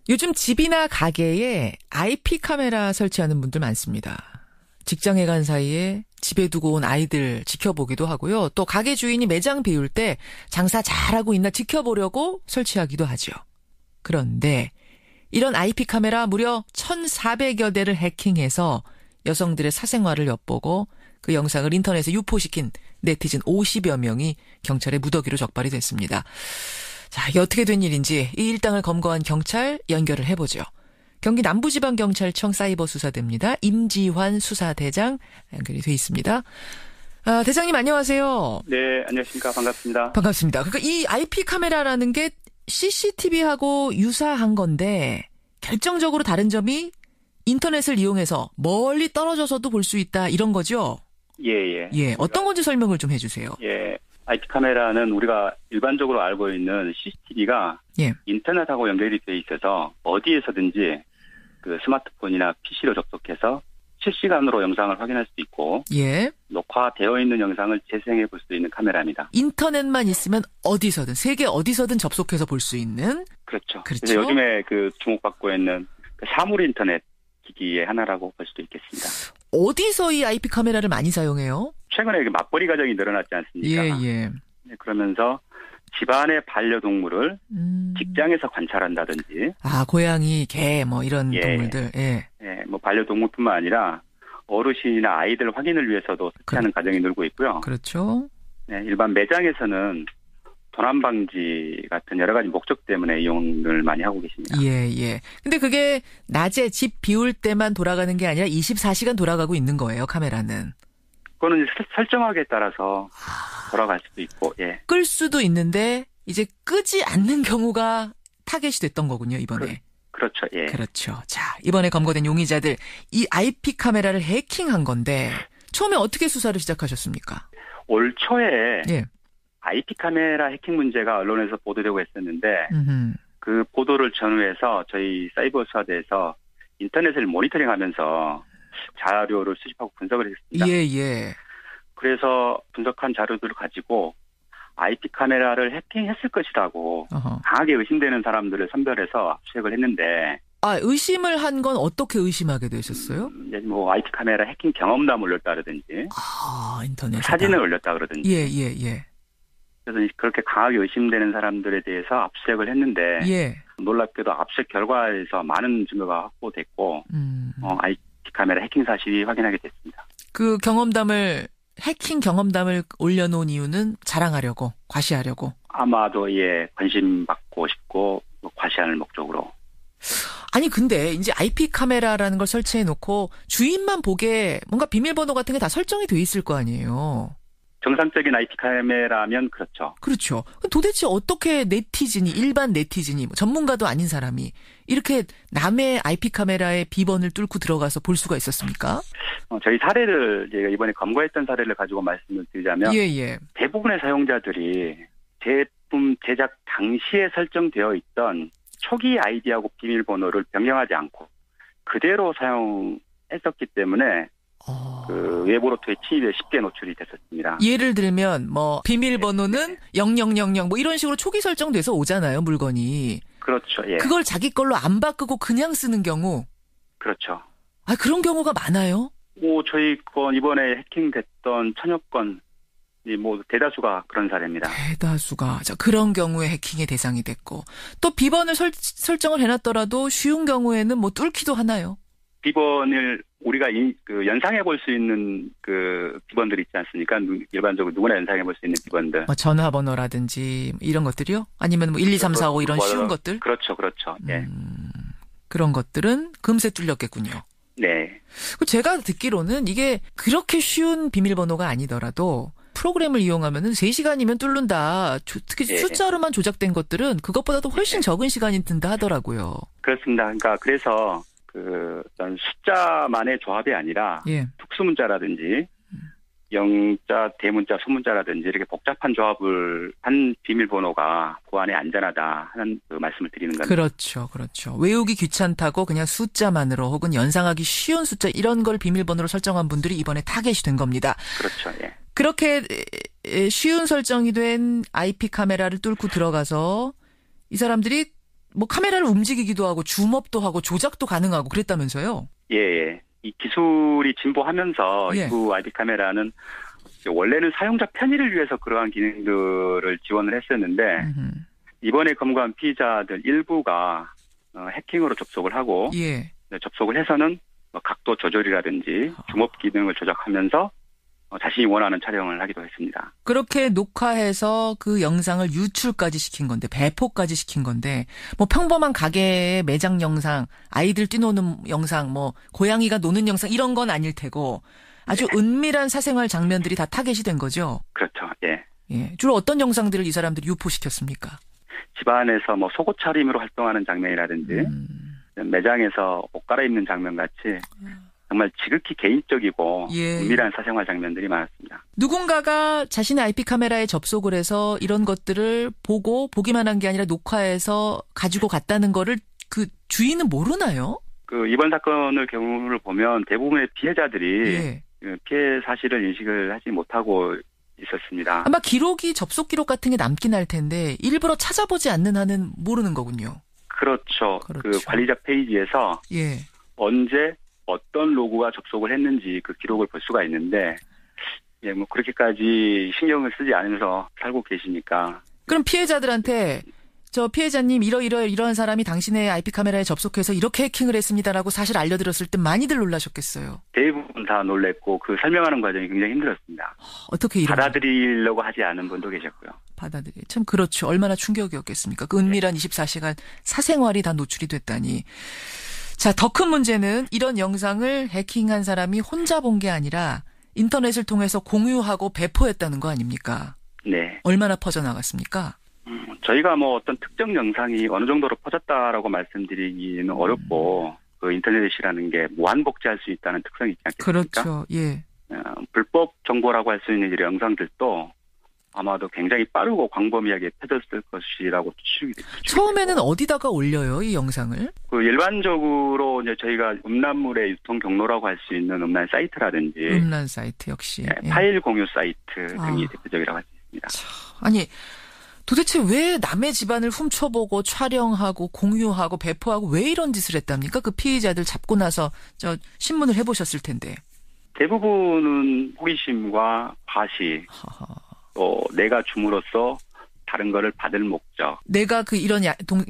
요즘 집이나 가게에 IP 카메라 설치하는 분들 많습니다. 직장에 간 사이에 집에 두고 온 아이들 지켜보기도 하고요. 또 가게 주인이 매장 비울 때 장사 잘하고 있나 지켜보려고 설치하기도 하죠. 그런데 이런 IP 카메라 무려 1,400여 대를 해킹해서 여성들의 사생활을 엿보고 그 영상을 인터넷에 유포시킨 네티즌 50여 명이 경찰의 무더기로 적발이 됐습니다. 자, 이게 어떻게 된 일인지 이 일당을 검거한 경찰 연결을 해보죠. 경기 남부지방경찰청 사이버수사대입니다. 임지환 수사대장 연결이 돼 있습니다. 대장님 안녕하세요. 네, 안녕하십니까. 반갑습니다. 반갑습니다. 그러니까 이 IP 카메라라는 게 CCTV하고 유사한 건데 결정적으로 다른 점이 인터넷을 이용해서 멀리 떨어져서도 볼 수 있다 이런 거죠? 예. 예, 어떤 건지 설명을 좀 해주세요. 예, IP 카메라는 우리가 일반적으로 알고 있는 CCTV가 예. 인터넷하고 연결이 돼 있어서 어디에서든지 그 스마트폰이나 PC로 접속해서 실시간으로 영상을 확인할 수 있고 예. 녹화되어 있는 영상을 재생해 볼 수 있는 카메라입니다. 인터넷만 있으면 어디서든 세계 어디서든 접속해서 볼 수 있는. 그렇죠. 그렇죠. 그래서 요즘에 그 주목받고 있는 그 사물 인터넷 기기의 하나라고 볼 수도 있겠습니다. 어디서 이 IP 카메라를 많이 사용해요? 최근에 그 맞벌이 가정이 늘어났지 않습니까? 예. 네, 그러면서 집안의 반려동물을 직장에서 관찰한다든지. 고양이, 개, 뭐 이런 예. 동물들. 예. 예, 뭐 반려동물뿐만 아니라 어르신이나 아이들 확인을 위해서도 설치하는 가정이 늘고 있고요. 그렇죠. 네, 일반 매장에서는 도난 방지 같은 여러 가지 목적 때문에 이용을 많이 하고 계십니다. 예. 근데 그게 낮에 집 비울 때만 돌아가는 게 아니라 24시간 돌아가고 있는 거예요, 카메라는. 그거는 설정하기에 따라서 돌아갈 수도 있고, 예. 끌 수도 있는데 이제 끄지 않는 경우가 타겟이 됐던 거군요, 이번에. 그렇죠, 예. 그렇죠. 자, 이번에 검거된 용의자들 이 IP 카메라를 해킹한 건데 처음에 어떻게 수사를 시작하셨습니까? 올 초에 예. IP 카메라 해킹 문제가 언론에서 보도되고 했었는데 음흠. 그 보도를 전후해서 저희 사이버 수사대에서 인터넷을 모니터링하면서 자료를 수집하고 분석을 했습니다. 예. 그래서 분석한 자료들을 가지고 IP 카메라를 해킹했을 것이라고 어허. 강하게 의심되는 사람들을 선별해서 압수수색을 했는데 의심을 한 건 어떻게 의심하게 되셨어요? 이제 뭐 IP 카메라 해킹 경험담을 올렸다든지 인터넷에 사진을 올렸다 그러든지 예. 그래서 그렇게 강하게 의심되는 사람들에 대해서 압수수색을 했는데 예. 놀랍게도 압수수색 결과에서 많은 증거가 확보됐고 IP 카메라 해킹 사실이 확인하게 됐습니다. 그 해킹 경험담을 올려놓은 이유는 자랑하려고, 과시하려고. 아마도 관심 받고 싶고 과시하는 목적으로. 아니 근데 이제 IP 카메라라는 걸 설치해놓고 주인만 보게 뭔가 비밀번호 같은 게 다 설정이 돼 있을 거 아니에요. 정상적인 IP 카메라면 그렇죠. 그렇죠. 도대체 어떻게 일반 네티즌이, 전문가도 아닌 사람이 이렇게 남의 IP 카메라의 비번을 뚫고 들어가서 볼 수가 있었습니까? 저희 사례를 제가 이번에 검거했던 사례를 가지고 말씀을 드리자면 예. 대부분의 사용자들이 제품 제작 당시에 설정되어 있던 초기 아이디하고 비밀번호를 변경하지 않고 그대로 사용했었기 때문에 그 외부로부터의 침입에 쉽게 노출이 됐었습니다. 예를 들면 비밀번호는 0000 이런 식으로 초기 설정돼서 오잖아요, 물건이. 그렇죠. 예. 그걸 자기 걸로 안 바꾸고 그냥 쓰는 경우. 그렇죠. 그런 경우가 많아요? 저희 건 이번에 해킹됐던 1000여 건이 대다수가 그런 사례입니다. 대다수가. 그런 경우에 해킹의 대상이 됐고. 또 비번을 설정을 해놨더라도 쉬운 경우에는 뚫기도 하나요? 비번을 우리가 연상해 볼 수 있는 그 비번들이 있지 않습니까? 일반적으로 누구나 연상해 볼 수 있는 비번들. 전화번호라든지 이런 것들이요? 아니면 1, 2, 3, 4, 5 이런 쉬운 것들? 그렇죠. 예. 그런 것들은 금세 뚫렸겠군요. 네. 제가 듣기로는 이게 그렇게 쉬운 비밀번호가 아니더라도 프로그램을 이용하면은 3시간이면 뚫는다. 특히 숫자로만 조작된 것들은 그것보다도 훨씬 적은 시간이 든다 하더라고요. 그렇습니다. 그래서 어떤 숫자만의 조합이 아니라 특수문자라든지 영자, 대문자, 소문자라든지 이렇게 복잡한 조합을 한 비밀번호가 보안에 안전하다 하는 그 말씀을 드리는 겁니다. 그렇죠. 외우기 귀찮다고 그냥 숫자만으로 혹은 연상하기 쉬운 숫자 이런 걸 비밀번호로 설정한 분들이 이번에 타겟이 된 겁니다. 그렇죠. 예. 그렇게 쉬운 설정이 된 IP 카메라를 뚫고 들어가서 이 사람들이 뭐 카메라를 움직이기도 하고 줌업도 하고 조작도 가능하고 그랬다면서요? 예. 이 기술이 진보하면서 예. 일부 IP 카메라는 원래는 사용자 편의를 위해서 그러한 기능들을 지원을 했었는데 이번에 검거한 피의자들 일부가 해킹으로 접속을 하고 예. 접속을 해서는 각도 조절이라든지 줌업 기능을 조작하면서 자신이 원하는 촬영을 하기도 했습니다. 그렇게 녹화해서 그 영상을 유출까지 시킨 건데 배포까지 시킨 건데 뭐 평범한 가게의 매장 영상, 아이들 뛰노는 영상, 뭐 고양이가 노는 영상 이런 건 아닐 테고 아주 은밀한 사생활 장면들이 다 타겟이 된 거죠? 그렇죠. 예. 예. 주로 어떤 영상들을 이 사람들이 유포시켰습니까? 집안에서 뭐 속옷 차림으로 활동하는 장면이라든지 매장에서 옷 갈아입는 장면 같이 정말 지극히 개인적이고 예. 은밀한 사생활 장면들이 많았습니다. 누군가가 자신의 IP 카메라에 접속을 해서 이런 것들을 보고 보기만 한 게 아니라 녹화해서 가지고 갔다는 거를 그 주인은 모르나요? 그 이번 사건을 경우를 보면 대부분의 피해자들이 예. 피해 사실을 인식을 하지 못하고 있었습니다. 아마 기록이 접속 기록 같은 게 남긴 할 텐데 일부러 찾아보지 않는 한은 모르는 거군요. 그렇죠. 그 관리자 페이지에서 예. 언제 어떤 로그가 접속을 했는지 그 기록을 볼 수가 있는데 예, 뭐 그렇게까지 신경을 쓰지 않으면서 살고 계시니까. 그럼 피해자들한테 저 피해자님 이러한 사람이 당신의 IP 카메라에 접속해서 이렇게 해킹을 했습니다라고 사실 알려드렸을 때 많이들 놀라셨겠어요. 대부분 다 놀랬고 그 설명하는 과정이 굉장히 힘들었습니다. 어떻게 이런 받아들이려고 하지 않은 분도 계셨고요. 참 그렇죠. 얼마나 충격이었겠습니까. 그 은밀한 24시간 사생활이 다 노출이 됐다니. 자, 더 큰 문제는 이런 영상을 해킹한 사람이 혼자 본 게 아니라 인터넷을 통해서 공유하고 배포했다는 거 아닙니까? 네. 얼마나 퍼져나갔습니까? 저희가 뭐 어떤 특정 영상이 어느 정도로 퍼졌다라고 말씀드리기는 어렵고 그 인터넷이라는 게 무한복제할 수 있다는 특성이 있지 않겠습니까? 그렇죠. 예. 불법 정보라고 할 수 있는 이런 영상들도 아마도 굉장히 빠르고 광범위하게 펴졌을 것이라고 추측이 됩니다. 처음에는 어디다가 올려요, 이 영상을? 그 일반적으로 이제 저희가 음란물의 유통 경로라고 할 수 있는 음란 사이트라든지 음란 사이트 역시 파일 공유 사이트 등이 대표적이라고 할 수 있습니다. 아니 도대체 왜 남의 집안을 훔쳐보고 촬영하고 공유하고 배포하고 왜 이런 짓을 했답니까? 그 피의자들 잡고 나서 저 신문을 해보셨을 텐데. 대부분은 호기심과 과시, 또 내가 줌으로써 다른 거를 받을 목적. 내가 그 이런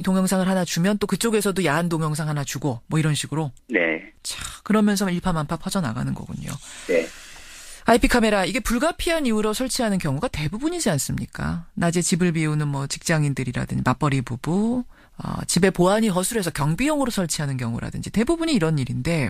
동영상을 하나 주면 또 그쪽에서도 야한 동영상 하나 주고 뭐 이런 식으로. 네. 자, 그러면서 일파만파 퍼져나가는 거군요. 네. IP 카메라 이게 불가피한 이유로 설치하는 경우가 대부분이지 않습니까? 낮에 집을 비우는 뭐 직장인들이라든지 맞벌이 부부, 집에 보안이 허술해서 경비용으로 설치하는 경우라든지 대부분이 이런 일인데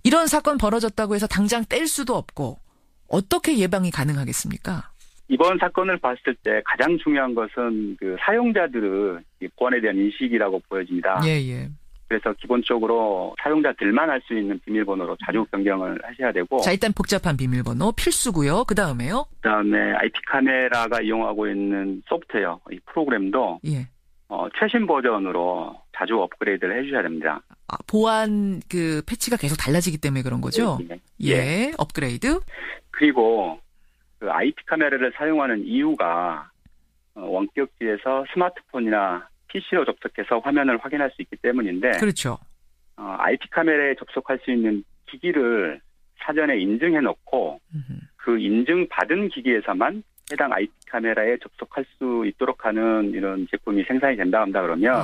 이런 사건 벌어졌다고 해서 당장 뗄 수도 없고 어떻게 예방이 가능하겠습니까? 이번 사건을 봤을 때 가장 중요한 것은 그 사용자들의 보안에 대한 인식이라고 보여집니다. 예. 그래서 기본적으로 사용자들만 알 수 있는 비밀번호로 자주 변경을 하셔야 되고. 자, 일단 복잡한 비밀번호 필수고요. 그다음에요? 그다음에 IP 카메라가 이용하고 있는 소프트웨어, 이 프로그램도 최신 버전으로 자주 업그레이드를 해주셔야 됩니다. 보안 그 패치가 계속 달라지기 때문에 그런 거죠? 예. 업그레이드. 그리고 그 IP 카메라를 사용하는 이유가 원격지에서 스마트폰이나 PC로 접속해서 화면을 확인할 수 있기 때문인데. 그렇죠. IP 카메라에 접속할 수 있는 기기를 사전에 인증해 놓고 그 인증받은 기기에서만 해당 IP 카메라에 접속할 수 있도록 하는 이런 제품이 생산이 된다 그러면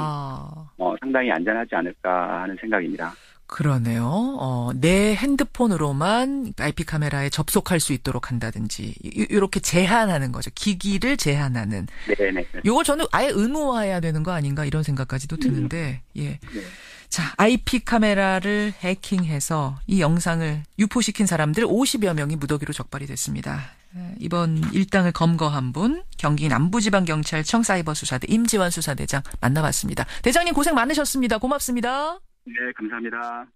상당히 안전하지 않을까 하는 생각입니다. 그러네요. 내 핸드폰으로만 IP 카메라에 접속할 수 있도록 한다든지 이렇게 제한하는 거죠. 기기를 제한하는. 네네. 이걸 저는 아예 의무화해야 되는 거 아닌가 이런 생각까지도 드는데. 예. 네. 자, IP 카메라를 해킹해서 이 영상을 유포시킨 사람들 50여 명이 무더기로 적발이 됐습니다. 이번 일당을 검거한 분 경기 남부지방경찰청 사이버수사대 임지환 수사대장 만나봤습니다. 대장님 고생 많으셨습니다. 고맙습니다. 네, 감사합니다.